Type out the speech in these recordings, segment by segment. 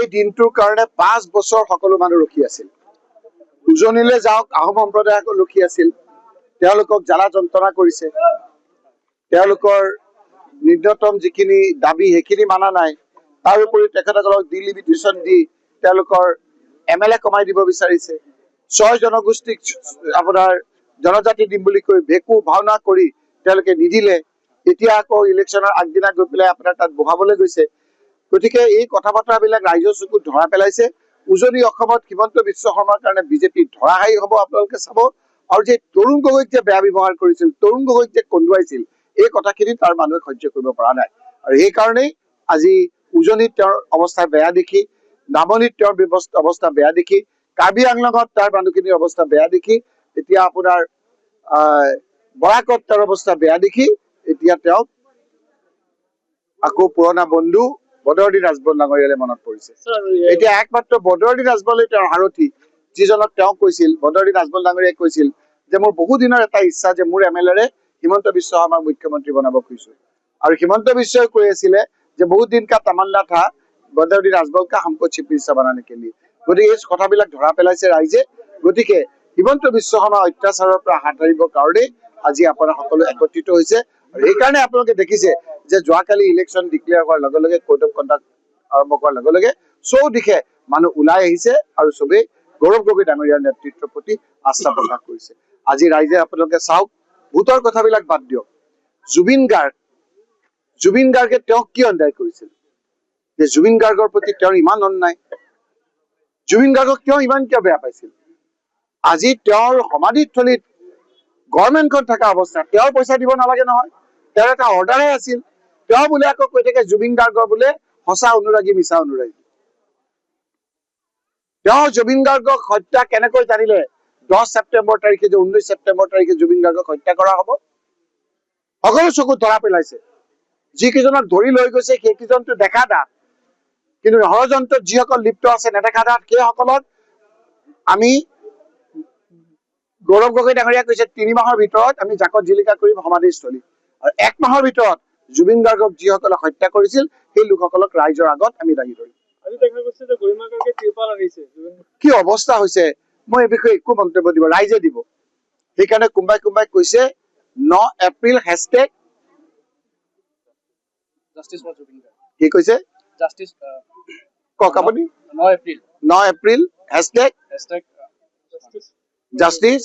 এই দিনটোৰ কাৰণে 5 বছৰ সকলো মানুহ ৰখি আছিল। উজনিলৈ যাওক আহোম সম্প্ৰদায়সকল ৰখি আছিল। তেওঁলোকক জ্বালা যন্ত্ৰণা কৰিছে। তেওঁলোকৰ ন্যূনতম যিখিনি দাবী সেইখিনি মানা নাই। তাৰ উপৰি তেখেতসকলক ডিলিমিটেশ্যন দি তেওঁলোকৰ MLA কমাই দিব বিচাৰিছে। 6 জনগোষ্ঠীক আপোনাৰ জনজাতি দিম বুলি কৈ ভেকু ভাওনা কৰি তেওঁলোকে নিদিলে। এতিয়া আকৌ ইলেকশ্যনৰ আগদিনা গৈ পেলাই আপোনাৰ তাত বহাবলৈ গৈছে। গতিকে এই কথা বতৰাবিলাক ৰাইজৰ চকুত ধৰা পেলাইছে। উজনি অসমত হিমন্ত বিশ্ব শৰ্মাৰ কাৰণে বিজেপি ধৰাশায়ী হ'ব আপোনালোকে চাব। আৰু যে তৰুণ গগৈক যে বেয়া ব্যৱহাৰ কৰিছিল, তৰুণ গগৈক যে কন্দুৱাইছিল, এই কথাখিনি তাৰ মানুহে সহ্য কৰিব পৰা নাই। আৰু সেইকাৰণেই আজি উজনিত তেওঁৰ অৱস্থা বেয়া দেখি, নামনিত তেওঁৰ অৱস্থা বেয়া দেখি, কাৰ্বি আংলঙত তাৰ মানুহখিনিৰ অৱস্থা বেয়া দেখি, এতিয়া আপোনাৰ বৰাকত তাৰ অৱস্থা বেয়া দেখি এতিয়া তেওঁক আকৌ পুৰণা বন্ধু বদৰুদ্দিন ৰাজবল ডাঙৰীয়ালে মনত পৰিছে। এতিয়া একমাত্ৰ বদৰুদ্দিন ৰাজবলে তেওঁৰ সাৰথি, যিজনক তেওঁ কৈছিল, বদৰুদ্দিন ৰাজবল ডাঙৰীয়াই কৈছিল যে মোৰ বহু দিনৰ এটা ইচ্ছা যে মোৰ MLA হিমন্ত বিশ্ব শৰ্মাক মুখ্যমন্ত্ৰী বনাব খুজিছো। আৰু হিমন্ত বিশ্বই কৈ আছিলে যে বহুত দিন কা তামান্না থা বদৰুদ্দিন ৰাজবল কা হামকো চিফ মিনিষ্টাৰ বানানে কে লিয়ে। গতিকে এই কথাবিলাক ধৰা পেলাইছে ৰাইজে। গতিকে হিমন্ত বিশ্ব শৰ্মা অত্যাচাৰৰ পৰা হাত সাৰিবৰ কাৰণে আজি আপোনাৰ সকলো একত্ৰিত হৈছে। আৰু সেইকাৰণে আপোনালোকে দেখিছে যে যোৱাকালি ইলেকশ্যন ডিক্লেয়াৰ হোৱাৰ লগে লগে কোড অফ কণ্ডাক্ট আৰম্ভ কৰাৰ লগে লগে চৌদিশে মানুহ ওলাই আহিছে আৰু চবেই গৌৰৱ গগৈ ডাঙৰীয়াৰ নেতৃত্বৰ প্ৰতি আস্থা প্ৰকাশ কৰিছে। আজি ৰাইজে আপোনালোকে চাওক, ভোটৰ কথাবিলাক বাদ দিয়ক, জুবিন গাৰ্গে তেওঁক কি অন্যায় কৰিছিল যে জুবিন গাৰ্গৰ প্ৰতি তেওঁৰ ইমান অন্যায়? জুবিন গাৰ্গক তেওঁ ইমান কিয় বেয়া পাইছিল? আজি তেওঁৰ সমাধিস্থলীত গভৰ্ণমেণ্টখন থকা অৱস্থাত তেওঁৰ পইচা দিব নালাগে নহয়, তেওঁৰ এটা অৰ্ডাৰহে আছিল। তেওঁ বোলে আকৌ কৈ থাকে জুবিন গাৰ্গৰ বোলে সঁচা অনুৰাগী মিছা অনুৰাগী। তেওঁ জুবিন গাৰ্গক হত্যা কেনেকৈ জানিলে 10 ছেপ্টেম্বৰ তাৰিখে যে 19 ছেপ্টেম্বৰ তাৰিখে জুবিন গাৰ্গক হত্যা কৰা হ'ব? সকলো চকুত ধৰা পেলাইছে। যিকেইজনক ধৰি লৈ গৈছে সেইকেইজনটো দেখা দাত, কিন্তু ষড়যন্ত্ৰত যিসকল লিপ্ত আছে নেদেখা দাত, সেইসকলক আমি গৌৰৱ গগৈ ডাঙৰীয়া কৈছে 3 মাহৰ ভিতৰত আমি জাকত জিলিকা কৰিম সমাধিস্থলী। আৰু 1 মাহৰ ভিতৰত জুবিন গাৰ্গক যিসকলে হত্যা কৰিছিল সেই লোকসকলক ৰাইজৰ আগত আমি দাঙি ধৰিম। কি অৱস্থা হৈছে মই এই বিষয়ে একো মন্তব্য দিব, ৰাইজে দিব। সেইকাৰণে কোনোবাই কৈছে 9 এপ্ৰিল হেছটেগ কি কৈছে কওক আপুনি? 9 April hashtag justice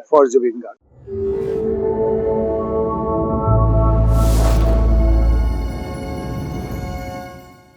for Zubeen Garg.